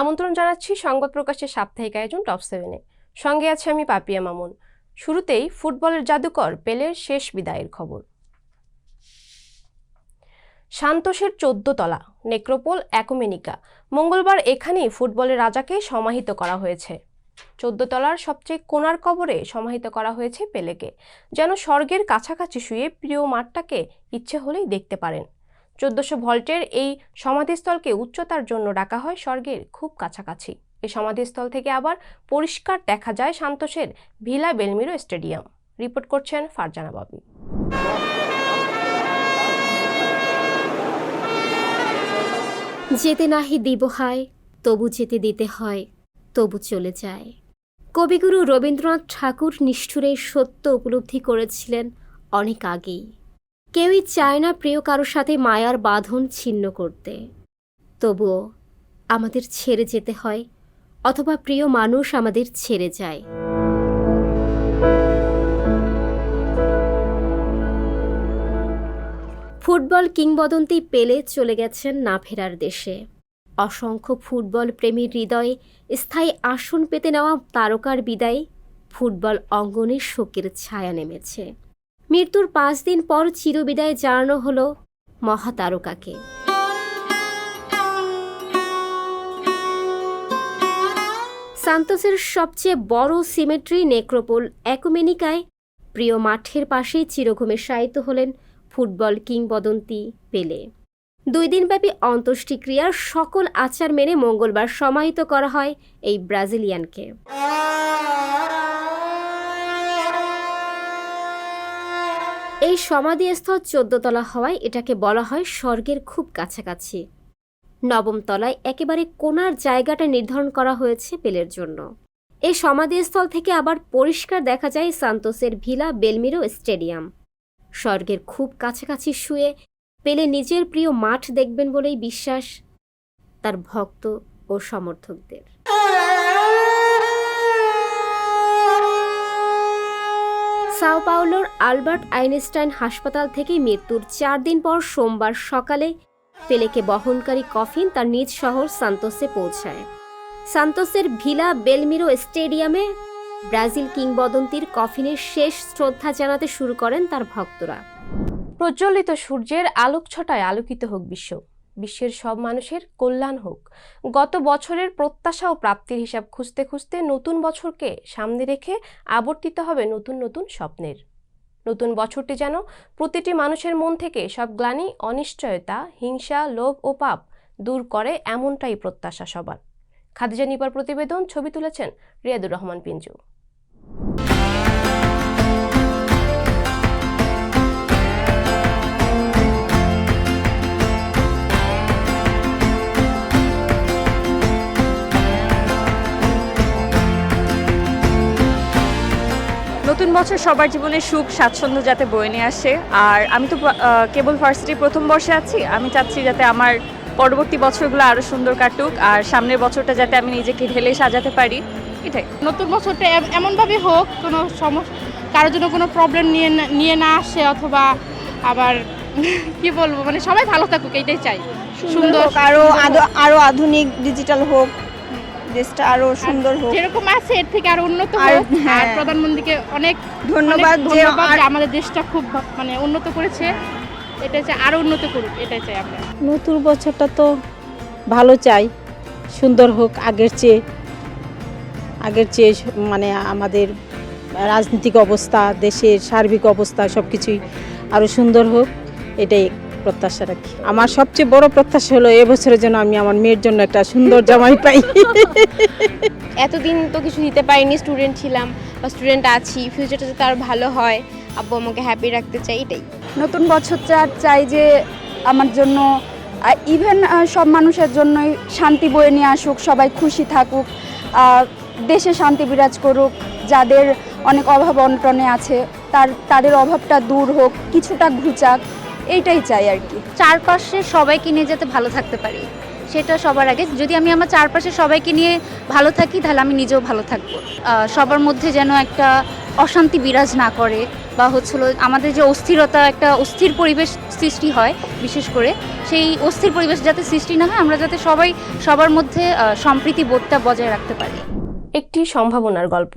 আমন্ত্রণ জানাচ্ছি সংবাদ প্রকাশের সাপ্তাহিক আয়োজন টপ 7-এ। সঙ্গে আছে আমি পাপিয়া মামুন। শুরুতেই ফুটবলের জাদুকর পেলের শেষ বিদায়ের খবর। সান্তোসের 14 তলা নেক্রোপোল অ্যাকুমেনিকা, মঙ্গলবার এখানেই ফুটবলের রাজাকে সমাহিত করা হয়েছে। 14 তলার সবচেয়ে কোণার কবরে সমাহিত করা হয়েছে পেলেকে, যেন স্বর্গের কাছাকাছি শুয়ে প্রিয় মাঠটাকে ইচ্ছে হলেই দেখতে পারেন। 1400 ভল্টের এই সমাধিস্থলকে উচ্চতার জন্য ডাকা হয় স্বর্গের খুব কাছাকাছি। এই সমাধিস্থল থেকে আবার পরিষ্কার দেখা যায় সান্তোসের ভিলা বেলমিরো স্টেডিয়াম। রিপোর্ট করছেন ফারজানা বাবি। যেতে নাহি দিব হায়, তবু যেতে দিতে হয়, তবু চলে যায়। কবিগুরু রবীন্দ্রনাথ ঠাকুর নিষ্ঠুরে সত্য উপলব্ধি করেছিলেন অনেক আগেই। কেউই চায় না প্রিয় কারোর সাথে মায়ার বাঁধন ছিন্ন করতে, তবুও আমাদের ছেড়ে যেতে হয়, অথবা প্রিয় মানুষ আমাদের ছেড়ে যায়। ফুটবল কিংবদন্তি পেলে চলে গেছেন না ফেরার দেশে। অসংখ্য ফুটবল প্রেমীর হৃদয়ে স্থায়ী আসন পেতে নেওয়া তারকার বিদায়ে ফুটবল অঙ্গনে শোকের ছায়া নেমেছে। মৃত্যুর 5 দিন পর চিরবিদায় জানানো হলো মহাতারকাকে। সান্তোসের সবচেয়ে বড় সিমেট্রি নেক্রোপোল অ্যাকুমেনিকায় প্রিয় মাঠের পাশেই চিরঘুমে শায়িত হলেন ফুটবল কিংবদন্তি পেলে। 2 দিনব্যাপী অন্ত্যেষ্টিক্রিয়ার সকল আচার মেনে মঙ্গলবার সমাহিত করা হয় এই ব্রাজিলিয়ানকে। এই সমাধিস্থল 14 তলা হওয়ায় এটাকে বলা হয় স্বর্গের খুব কাছাকাছি। 9ম তলায় একেবারে কোণার জায়গাটা নির্ধারণ করা হয়েছে পেলের জন্য। এই সমাধিস্থল থেকে আবার পরিষ্কার দেখা যায় সান্তোসের ভিলা বেলমিরো স্টেডিয়াম। স্বর্গের খুব কাছাকাছি শুয়ে পেলে নিজের প্রিয় মাঠ দেখবেন বলেই বিশ্বাস তার ভক্ত ও সমর্থকদের। সাও পাওলোর আলবার্ট আইনস্টাইন হাসপাতাল থেকে মৃত্যুর 4 দিন পর সোমবার সকালে পেলেকে বহনকারী কফিন তার নিজ শহর সান্তোসে পৌঁছায়। সান্তোসের ভিলা বেলমিরো স্টেডিয়ামে ব্রাজিল কিংবদন্তির কফিনের শেষ শ্রদ্ধা জানাতে শুরু করেন তার ভক্তরা। প্রজ্বলিত সূর্যের আলোক ছটায় আলোকিত হোক বিশ্ব, বিশ্বের সব মানুষের কল্যাণ হোক। গত বছরের প্রত্যাশা ও প্রাপ্তির হিসাব খুঁজতে খুঁজতে নতুন বছরকে সামনে রেখে আবর্তিত হবে নতুন নতুন স্বপ্নের। নতুন বছরটি যেন প্রতিটি মানুষের মন থেকে সব গ্লানি, অনিশ্চয়তা, হিংসা, লোভ ও পাপ দূর করে, এমনটাই প্রত্যাশা সবার। খাদিজা নিপার প্রতিবেদন, ছবি তুলেছেন রিয়াদুর রহমান পিঞ্জু। নতুন বছর সবার জীবনে সুখ স্বাচ্ছন্দ্য যাতে বয়ে নিয়ে আসে। আর আমি তো কেবল ভার্সিটির প্রথম বর্ষে আছি, আমি চাচ্ছি যাতে আমার পরবর্তী বছরগুলো আরও সুন্দর কাটুক, আর সামনের বছরটা যাতে আমি নিজেকে ঢেলে সাজাতে পারি, এটাই। নতুন বছরটা এমনভাবে হোক কোনো কারোর জন্য কোনো প্রবলেম নিয়ে না আসে, অথবা আবার কি বলবো, মানে সবাই ভালো থাকুক, এইটাই চাই। সুন্দর আরো আধুনিক ডিজিটাল হোক, দেশটা আরো সুন্দর হোক, যেরকম আছে এর থেকে আরো উন্নত হোক। আর প্রধানমন্ত্রীকে অনেক ধন্যবাদ যে আমাদের দেশটা খুব মানে উন্নত করেছে, এটাই চাই আরো উন্নত করুক, এটাই চাই আমরা। নতুন বছরটা তো ভালো চাই, সুন্দর হোক আগের চেয়ে মানে আমাদের রাজনৈতিক অবস্থা, দেশের সার্বিক অবস্থা সব কিছুই আরও সুন্দর হোক, এটাই প্রত্যাশা রাখি। আমার সবচেয়ে বড় প্রত্যাশা হলো এবছরের জন্য আমি আমার মেয়ের জন্য একটা সুন্দর জামাই পাই। এতদিন তো কিছু দিতে পারিনি, স্টুডেন্ট ছিলাম বা স্টুডেন্ট আছি, ফিউচারটা যাতে আরও ভালো হয়, আব্বু আমাকে হ্যাপি রাখতে চাই, এটাই। নতুন বছরটা চাই যে আমার জন্য, ইভেন সব মানুষের জন্যই শান্তি বয়ে নিয়ে আসুক, সবাই খুশি থাকুক, দেশে শান্তি বিরাজ করুক, যাদের অনেক অভাব অনটনে আছে তাদের অভাবটা দূর হোক, কিছুটা ঘুচাক, এইটাই চাই আর কি। চারপাশে সবাইকে নিয়ে যাতে ভালো থাকতে পারি, সেটা সবার আগে। যদি আমি আমার চারপাশে সবাইকে নিয়ে ভালো থাকি, তাহলে আমি নিজেও ভালো থাকবো। সবার মধ্যে যেন একটা অশান্তি বিরাজ না করে, বা হচ্ছিল আমাদের যে অস্থিরতা, একটা অস্থির পরিবেশ সৃষ্টি হয়, বিশেষ করে সেই অস্থির পরিবেশ যাতে সৃষ্টি না হয়, আমরা যাতে সবাই সবার মধ্যে সম্প্রীতি বোধটা বজায় রাখতে পারি। একটি সম্ভাবনার গল্প।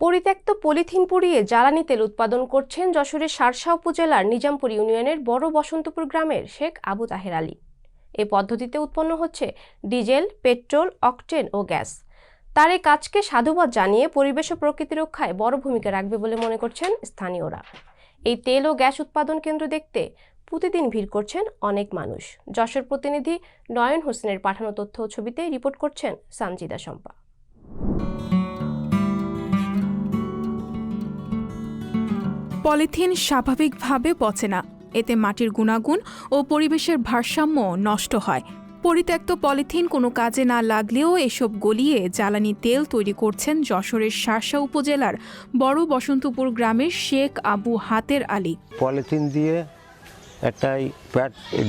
পরিত্যক্ত পলিথিন পুড়িয়ে জ্বালানি তেল উৎপাদন করছেন যশোরের শার্শা উপজেলার নিজামপুর ইউনিয়নের বড় বসন্তপুর গ্রামের শেখ আবু তাহের আলী। এই পদ্ধতিতে উৎপন্ন হচ্ছে ডিজেল, পেট্রোল, অকটেন ও গ্যাস। তার এই কাজকে সাধুবাদ জানিয়ে পরিবেশ ও প্রকৃতি রক্ষায় বড় ভূমিকা রাখবে বলে মনে করছেন স্থানীয়রা। এই তেল ও গ্যাস উৎপাদন কেন্দ্র দেখতে প্রতিদিন ভিড় করছেন অনেক মানুষ। যশোর প্রতিনিধি নয়ন হোসেনের পাঠানো তথ্য ও ছবিতে রিপোর্ট করছেন সানজিদা শম্পা। পলিথিন স্বাভাবিকভাবে পচে না, এতে মাটির গুণাগুণ ও পরিবেশের ভারসাম্য নষ্ট হয়। পরিত্যক্ত পলিথিন কোনো কাজে না লাগলেও এসব গলিয়ে জ্বালানি তেল তৈরি করছেন যশোরের শার্শা উপজেলার বড় বসন্তপুর গ্রামের শেখ আবু হাতের আলী। পলিথিন দিয়ে একটাই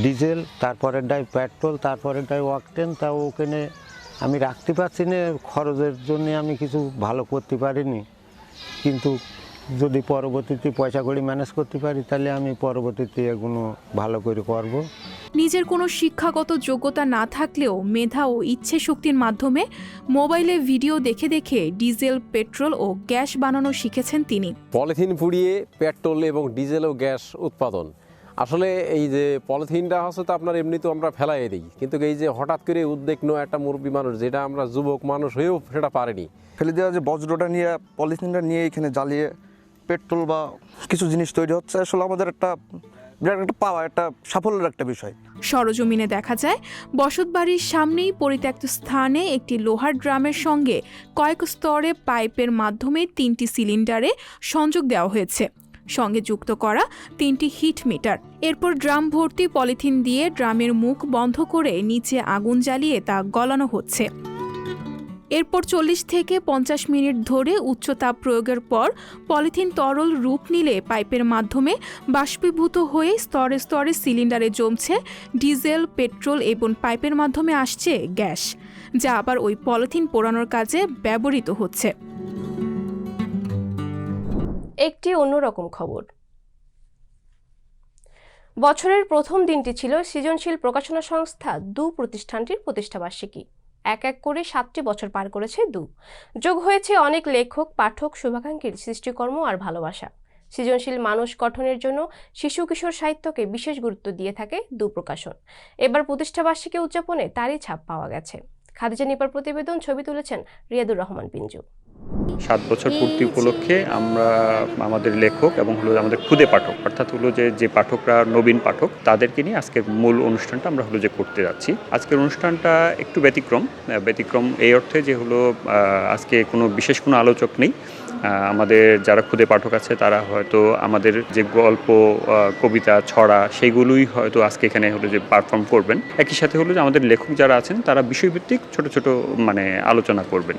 ডিজেল, তারপরেরটাই পেট্রোল, তারপরেরটাই অকটেন, তা ওখানে আমি রাখতে পারছি না, খরচের জন্য আমি কিছু ভালো করতে পারিনি। কিন্তু যদি পরবর্তীতে পয়সা কড়ি ম্যানেজ করতে পারি তাহলে আমি পরবর্তীতে এগুলো ভালো করে করব। নিজের কোনো শিক্ষাগত যোগ্যতা না থাকলেও মেধা ও ইচ্ছে শক্তির মাধ্যমে মোবাইলে ভিডিও দেখে দেখে ডিজেল, পেট্রোল ও গ্যাস বানানো শিখেছেন তিনি। পলিথিন পুড়িয়ে পেট্রোল এবং ডিজেল ও গ্যাস উৎপাদন। আসলে এই যে পলিথিনটা হচ্ছে তো আপনার এমনি তো আমরা ফেলাই দিই, কিন্তু এই যে হঠাৎ করে উদ্যোগ নেওয়া একটা মুরব্বী মানুষ, যেটা আমরা যুবক মানুষ হয়েও সেটা পারিনি। ফেলে দেওয়া যে বজ্রটা নিয়ে, পলিথিনটা নিয়ে এখানে জ্বালিয়ে পেট্রোল বা কিছু জিনিস তৈরি হচ্ছে, আসলে আমাদের একটা বিরাট একটা পাওয়া, একটা সাফল্যের একটা বিষয়। সরজমিনে দেখা যায় বসতবাড়ির সামনেই পরিত্যক্ত স্থানে একটি লোহার ড্রামের সঙ্গে কয়েক স্তরে পাইপের মাধ্যমে 3টি সিলিন্ডারে সংযোগ দেওয়া হয়েছে, সঙ্গে যুক্ত করা 3টি হিট মিটার। এরপর ড্রাম ভর্তি পলিথিন দিয়ে ড্রামের মুখ বন্ধ করে নিচে আগুন জ্বালিয়ে তা গলানো হচ্ছে। এরপর 40 থেকে 50 মিনিট ধরে উচ্চ তাপ প্রয়োগের পর পলিথিন তরল রূপ নিলে পাইপের মাধ্যমে বাষ্পীভূত হয়ে স্তরে স্তরে সিলিন্ডারে জমছে ডিজেল, পেট্রোল এবং পাইপের মাধ্যমে আসছে গ্যাস, যা আবার ওই পলিথিন পোড়ানোর কাজে ব্যবহৃত হচ্ছে। একটি অন্যরকম খবর। বছরের প্রথম দিনটি ছিল সৃজনশীল প্রকাশনা সংস্থা দু প্রতিষ্ঠানটির প্রতিষ্ঠাবার্ষিকী। এক এক করে 7টি বছর পার করেছে দু। যোগ হয়েছে অনেক লেখক, পাঠক, শুভাকাঙ্ক্ষীর সৃষ্টিকর্ম আর ভালোবাসা। সৃজনশীল মানুষ গঠনের জন্য শিশু কিশোর সাহিত্যকে বিশেষ গুরুত্ব দিয়ে থাকে দু প্রকাশন। এবার প্রতিষ্ঠাবার্ষিকী উদযাপনে তারই ছাপ পাওয়া গেছে। খাদিজা নিপার প্রতিবেদন, ছবি তুলেছেন রিয়াদুর রহমান পিঞ্জু। 7 বছর পূর্তি উপলক্ষে আমরা আমাদের লেখক এবং আমাদের খুদে পাঠক, অর্থাৎ যে পাঠকরা নবীন পাঠক, তাদেরকে নিয়ে আজকের মূল অনুষ্ঠানটা আমরা যে করতে যাচ্ছি। আজকের অনুষ্ঠানটা একটু ব্যতিক্রম এই অর্থে যে আজকে বিশেষ কোনো আলোচক নেই। আমাদের যারা খুদে পাঠক আছে তারা হয়তো আমাদের যে গল্প, কবিতা, ছড়া সেইগুলোই হয়তো আজকে এখানে যে পারফর্ম করবেন। একই সাথে যে আমাদের লেখক যারা আছেন তারা বিষয়ভিত্তিক ছোট ছোট আলোচনা করবেন।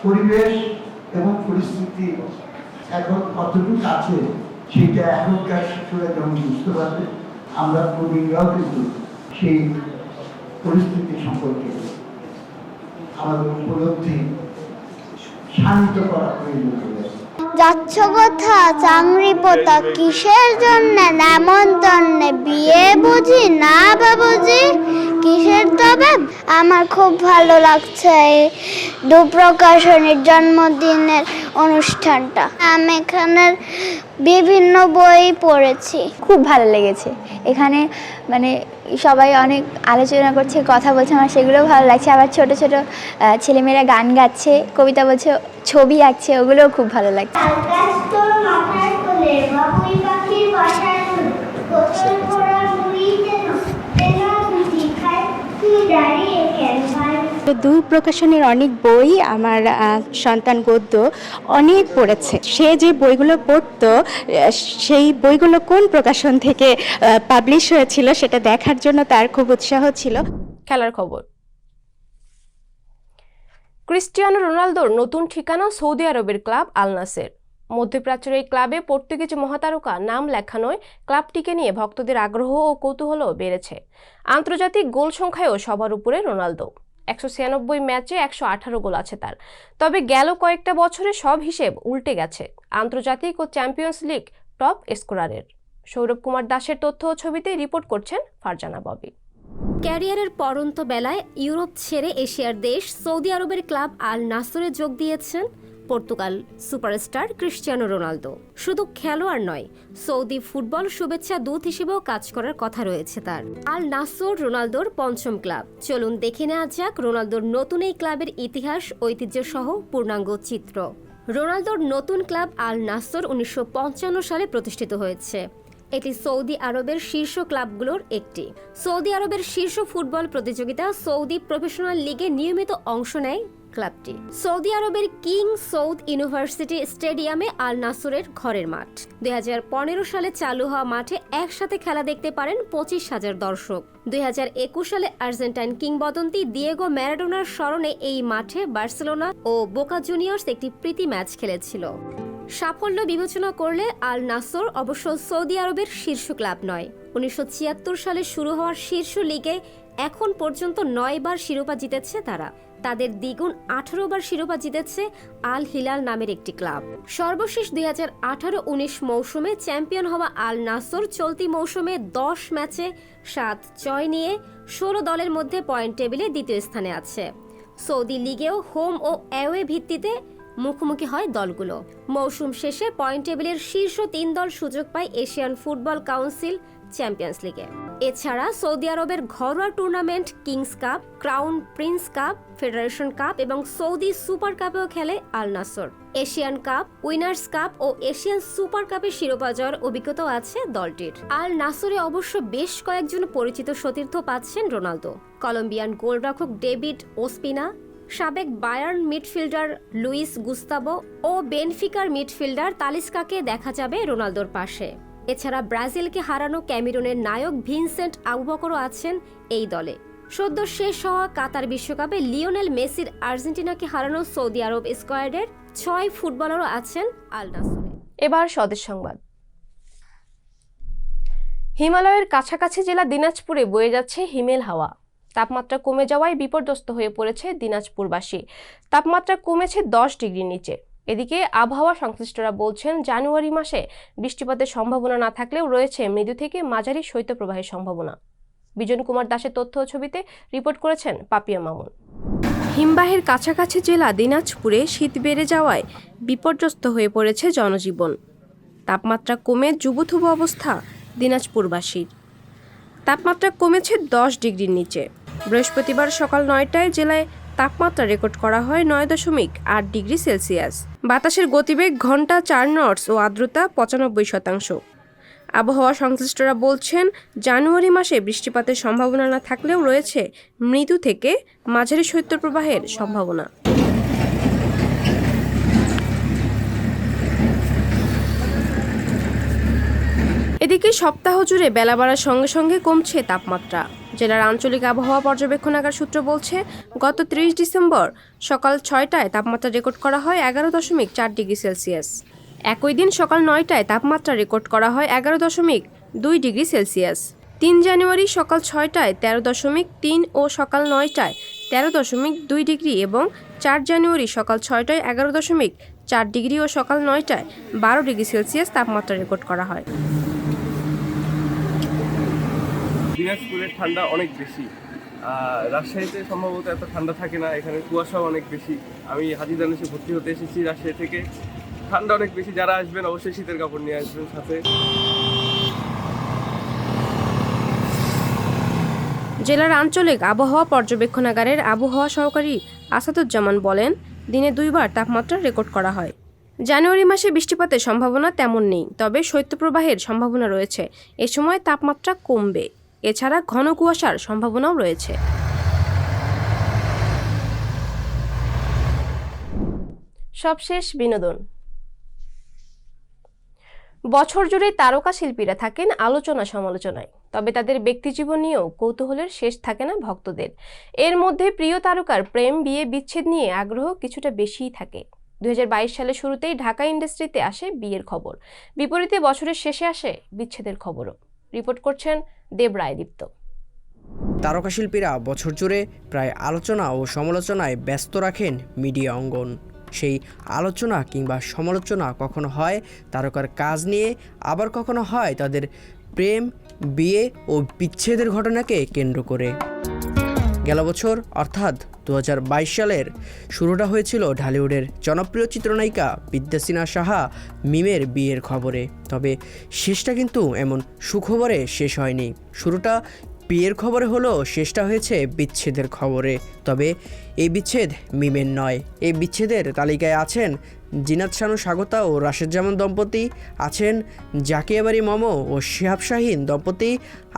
পরিবেশ এবং পরিস্থিতি এখন কতটুকু আছে সেটা এখনকার শিশুরা যেমন বুঝতে পারবে, আমরা প্রবীণরাও কিন্তু সেই পরিস্থিতি সম্পর্কে আমাদের উপলব্ধি শান্ত করা প্রয়োজন। যাচ্ছ কথা চাংরি পোতা কিসের জন্য নেমন্তন্নে, বিয়ে বুঝি না বাবুজি কিসের তবে? আমার খুব ভালো লাগছে এই দু প্রকাশনীর জন্মদিনের অনুষ্ঠানটা। আমি এখানের বিভিন্ন বই পড়েছি, খুব ভালো লেগেছে। এখানে সবাই অনেক আলোচনা করছে, কথা বলছে, আমার সেগুলো ভালো লাগছে। আবার ছোট ছোট ছেলেমেয়েরা গান গাচ্ছে, কবিতা বলছে, ছবি আঁকছে, ওগুলোও খুব ভালো লাগছে। দু প্রকাশনের অনেক বই আমার সন্তান গদ্য অনেক পড়েছে। সে যে বইগুলো পড়তো সেই বইগুলো কোন প্রকাশন থেকে পাবলিশ হয়েছিল সেটা দেখার জন্য তার খুব উৎসাহ ছিল। খেলার খবর। ক্রিস্টিয়ানো রোনালদোর নতুন ঠিকানা সৌদি আরবের ক্লাব আল নাসের। মধ্যপ্রাচ্যের এই ক্লাবে পর্তুগিজ মহাতারকা নাম লেখানোয় ক্লাবটিকে নিয়ে ভক্তদের আগ্রহ ও কৌতূহলও বেড়েছে। আন্তর্জাতিক গোল সংখ্যায়ও সবার উপরে রোনালদো। 196 ম্যাচে 118 গোল আছে তার। তবে গেল কয়েকটা বছরে সব হিসেব উল্টে গেছে আন্তর্জাতিক ও চ্যাম্পিয়ন্স লিগ টপ স্কোরারের। সৌরভ কুমার দাসের তথ্য ও ছবিতে রিপোর্ট করছেন ফারজানা ববি। ক্যারিয়ারের পরন্ত বেলায় ইউরোপ ছেড়ে এশিয়ার দেশ সৌদি আরবের ক্লাব আল নাসরে যোগ দিয়েছেন পর্তুগাল সুপারস্টার ক্রিস্টিয়ানো রোনালদো। শুধু খেলোয়াড় নয়, সৌদি ফুটবল শুভেচ্ছা দূত হিসেবেও কাজ করার কথা রয়েছে তার। আল নাসর রোনালদোর পঞ্চম ক্লাব। চলুন দেখে নেওয়া যাক রোনালদোর নতুন এই ক্লাবের ইতিহাস, ঐতিহ্য সহ পূর্ণাঙ্গ চিত্র। রোনালদোর নতুন ক্লাব আল নাসর 1955 সালে প্রতিষ্ঠিত হয়েছে। এটি সৌদি আরবের শীর্ষ ক্লাবগুলোর একটি। সৌদি আরবের শীর্ষ ফুটবল প্রতিযোগিতা সৌদি প্রফেশনাল লিগে নিয়মিত অংশ নেয় ক্লাবটি। সৌদি আরবের কিং সৌদ ইউনিভার্সিটি স্টেডিয়ামে আল নাসরের ঘরের মাঠ। 2015 সালে চালু হওয়া মাঠে একসাথে খেলা দেখতে পারেন 25,000 দর্শক। 2021 সালে আর্জেন্টাইন কিংবদন্তি দিয়েগো ম্যারাডোনার স্মরণে এই মাঠে বার্সেলোনা ও বোকা জুনিয়র্স একটি প্রীতি ম্যাচ খেলেছিল। সাফল্য বিবেচনা করলে আল নাসর অবশ্য সৌদি আরবের শীর্ষ ক্লাব নয়। 1976 সালে শুরু হওয়ার শীর্ষ লিগে এখন পর্যন্ত 9 বার শিরোপা জিতেছে তারা। তাদের দ্বিগুণ 18 বার শিরোপা জিতেছে আল হিলাল নামের একটি ক্লাব। সর্বশেষ 2018-19 মৌসুমে চ্যাম্পিয়ন হওয়া আল নাসর চলতি মৌসুমে 10 ম্যাচে 7 জয় নিয়ে 16 দলের মধ্যে পয়েন্ট টেবিলে দ্বিতীয় স্থানে আছে। সৌদি লিগেও হোম ও অ্যাওয়ে ভিত্তিতে মুখোমুখি হয় দলগুলো। মৌসুম শেষে পয়েন্ট টেবিলের শীর্ষ 3 দল সুযোগ পায় এশিয়ান ফুটবল কাউন্সিল চ্যাম্পিয়ন্স লিগে। এছাড়া সৌদি আরবের ঘরোয়া tournament Kings Cup, Crown Prince Cup, Federation Cup এবং সৌদি সুপার কাপেও খেলে Al Nassr. Asian Cup, Winners Cup ও এশিয়ান সুপার কাপের শিরোপা জয়ের অভিজ্ঞতাও আছে দলটির। আল নাসরে অবশ্য বেশ কয়েকজন পরিচিত সতীর্থ পাচ্ছেন রোনালদো। কলম্বিয়ান গোলরক্ষক ডেভিড ওসপিনা, সাবেক বায়ার্ন মিডফিল্ডার লুইস গুস্তাভো ও বেনফিকার মিডফিল্ডার তালিস্কাকে দেখা যাবে রোনালদোর পাশে। এছাড়া ব্রাজিলকে হারানো ক্যামেরুনের নায়ক ভিনসেন্ট আবুবকরও আছেন এই দলে। সদ্য শেষ হওয়া কাতার বিশ্বকাপে লিওনেল মেসির আর্জেন্টিনাকে হারানো সৌদি আরব স্কোয়াডের 6 ফুটবলারও আছেন আল নাসরে। এবার স্বদেশ সংবাদ। হিমালয়ের কাছাকাছি জেলা দিনাজপুরে বয়ে যাচ্ছে হিমেল হাওয়া। তাপমাত্রা কমে যাওয়ায় বিপর্যস্ত হয়ে পড়েছে দিনাজপুরবাসী। তাপমাত্রা কমেছে 10 ডিগ্রির নিচে। এদিকে আবহাওয়া সংশ্লিষ্টরা বলছেন জানুয়ারি মাসে বৃষ্টিপাতের সম্ভাবনা না থাকলেও রয়েছে মৃদু থেকে মাঝারি শৈত্যপ্রবাহের সম্ভাবনা। বিজন কুমার দাসের তথ্য ও ছবিতে রিপোর্ট করেছেন পাপিয়া মামুন। হিমবাহের কাছাকাছি জেলা দিনাজপুরে শীত বেড়ে যাওয়ায় বিপর্যস্ত হয়ে পড়েছে জনজীবন। তাপমাত্রা কমে জুবুথুবু অবস্থা দিনাজপুরবাসীর। তাপমাত্রা কমেছে 10 ডিগ্রির নিচে। বৃহস্পতিবার সকাল 9টায় জেলায় তাপমাত্রা রেকর্ড করা হয় 9.8 ডিগ্রি সেলসিয়াস। বাতাসের গতিবেগ ঘন্টা 4 নটস ও আর্দ্রতা 95%। আবহাওয়া সংশ্লিষ্টরা বলছেন জানুয়ারি মাসে বৃষ্টিপাতের সম্ভাবনা না থাকলেও রয়েছে মৃদু থেকে মাঝারি শৈত্যপ্রবাহের সম্ভাবনা। এদিকে সপ্তাহ জুড়ে বেলা বাড়ার সঙ্গে সঙ্গে কমছে তাপমাত্রা। জেলার আঞ্চলিক আবহাওয়া পর্যবেক্ষণাগার সূত্র বলছে গত 30 ডিসেম্বর সকাল 6টায় তাপমাত্রা রেকর্ড করা হয় 11.4 ডিগ্রি সেলসিয়াস। একই দিন সকাল 9টায় তাপমাত্রা রেকর্ড করা হয় 11.2 ডিগ্রি সেলসিয়াস। 3 জানুয়ারি সকাল 6টায় 13.3 ও সকাল 9টায় 13.2 ডিগ্রি এবং 4 জানুয়ারি সকাল 6টায় 11.4 ডিগ্রি ও সকাল 9টায় 12 ডিগ্রি সেলসিয়াস তাপমাত্রা রেকর্ড করা হয়। দিনাজপুরের ঠান্ডা অনেক বেশি। রাজশাহীতে সম্ভবত এত ঠান্ডা থাকে না, এখানে কুয়াশাও অনেক বেশি। আমি হাজীদানেশে ভর্তি হতে এসেছি রাজশাহী থেকে। ঠান্ডা অনেক বেশি, যারা আসবেন অবশ্যই শীতের কাপড় নিয়ে আসবেন সাথে। জেলার আঞ্চলিক আবহাওয়া পর্যবেক্ষণাগারের আবহাওয়া সহকারী আসাদুজ্জামান বলেন, দিনে 2 বার তাপমাত্রা রেকর্ড করা হয়। জানুয়ারি মাসে বৃষ্টিপাতের সম্ভাবনা তেমন নেই, তবে শৈত্যপ্রবাহের সম্ভাবনা রয়েছে। এ সময় তাপমাত্রা কমবে। এছাড়া ঘন কুয়াশার সম্ভাবনাও রয়েছে। সবশেষ বিনোদন। বছর জুড়ে তারকা শিল্পীরা থাকেন আলোচনা সমালোচনায়, তবে তাদের ব্যক্তিজীবন নিয়েও কৌতূহলের শেষ থাকে না ভক্তদের। এর মধ্যে প্রিয় তারকার প্রেম, বিয়ে, বিচ্ছেদ নিয়ে আগ্রহ কিছুটা বেশিই থাকে। 2022 সালের শুরুতেই ঢাকা ইন্ডাস্ট্রিতে আসে বিয়ের খবর, বিপরীতে বছরের শেষে আসে বিচ্ছেদের খবরও। রিপোর্ট করছেন দেব রায়দীপ্ত। তারকা শিল্পীরা বছর জুড়ে প্রায় আলোচনা ও সমালোচনায় ব্যস্ত রাখেন মিডিয়া অঙ্গন। সেই আলোচনা কিংবা সমালোচনা কখনো হয় তারকার কাজ নিয়ে, আবার কখনো হয় তাদের প্রেম, বিয়ে ও বিচ্ছেদের ঘটনাকে কেন্দ্র করে। গেল বছর অর্থাৎ 2022 সালের শুরুটা হয়েছিল ঢালিউডের জনপ্রিয় চিত্রনায়িকা বিদ্যা সিনহা সাহা মিমের বিয়ের খবরে। তবে শেষটা কিন্তু এমন সুখবরে শেষ হয়নি। শুরুটা বিয়ের খবরে হলো, শেষটা হয়েছে বিচ্ছেদের খবরে। তবে এই বিচ্ছেদ মিমের নয়। এই বিচ্ছেদের তালিকায় আছেন জিনাত শানু স্বাগতা ও রাশেদ জামান দম্পতি, আছেন জাকিয়া বারী মমো ও শিহাব শাহিন দম্পতি,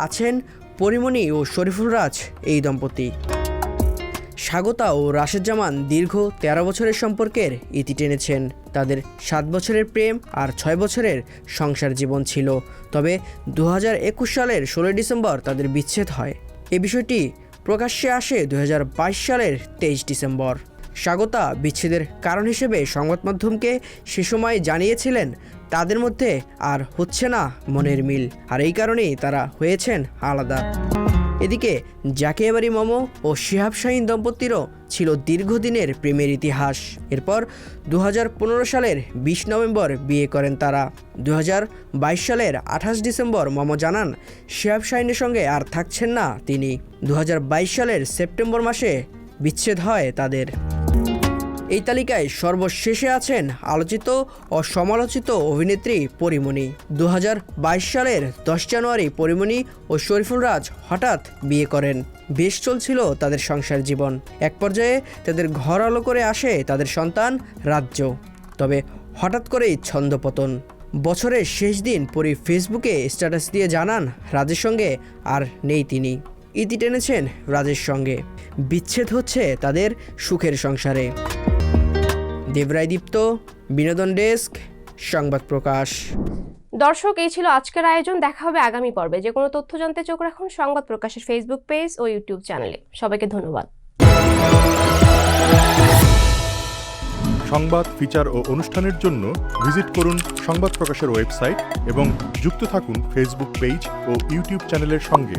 আছেন পরিমণি ও শরীফুল রাজ এই দম্পতি। স্বাগতা ও রাশেদ জামান দীর্ঘ 13 বছরের সম্পর্কের ইতি টেনেছেন। তাদের 7 বছরের প্রেম আর 6 বছরের সংসার জীবন ছিল। তবে 2021 সালের 16 ডিসেম্বর তাদের বিচ্ছেদ হয়। এই বিষয়টি প্রকাশ্যে আসে 2022 সালের 23 ডিসেম্বর। স্বাগতা বিচ্ছেদের কারণ হিসেবে সংবাদ মাধ্যমকে সে সময় জানিয়েছিলেন তাদের মধ্যে আর হচ্ছে না মনের মিল, আর এই কারণেই তারা হয়েছেন আলাদা। এদিকে জাকিয়া বারী মমো ও শিহাব শাহিন দম্পতিরও ছিল দীর্ঘদিনের প্রেমের ইতিহাস। এরপর 2015 সালের 20 নভেম্বর বিয়ে করেন তারা। 2022 সালের 28 ডিসেম্বর মমো জানান শিহাব শাহিনের সঙ্গে আর থাকছেন না তিনি। 2022 সালের সেপ্টেম্বর মাসে বিচ্ছেদ হয় তাদের। এই তালিকায় সর্বশেষে আছেন আলোচিত ও সমালোচিত অভিনেত্রী পরিমণি। 2022 সালের 10 জানুয়ারি পরিমণি ও শরীফুল রাজ হঠাৎ বিয়ে করেন। বেশ চলছিল তাদের সংসার জীবন। এক পর্যায়ে তাদের ঘর আলো করে আসে তাদের সন্তান রাজ্য। তবে হঠাৎ করেই ছন্দপতন। বছরের শেষ দিন পরি ফেসবুকে স্ট্যাটাস দিয়ে জানান রাজের সঙ্গে আর নেই তিনি। ইতি টেনেছেন রাজের সঙ্গে। বিচ্ছেদ হচ্ছে তাদের সুখের সংসারে। দেবরায়দীপ্ত, বিনোদন ডেস্ক, সংবাদ প্রকাশ। দর্শক, এই ছিল আজকের আয়োজন। দেখা হবে আগামী পর্বে। যে কোনো তথ্য জানতে চোখ রাখুন সংবাদ প্রকাশের ফেসবুক পেজ ও ইউটিউব চ্যানেলে। সবাইকে ধন্যবাদ। সংবাদ, ফিচার ও অনুষ্ঠানের জন্য ভিজিট করুন সংবাদ প্রকাশের ওয়েবসাইট এবং যুক্ত থাকুন ফেসবুক পেজ ও ইউটিউব চ্যানেলের সঙ্গে।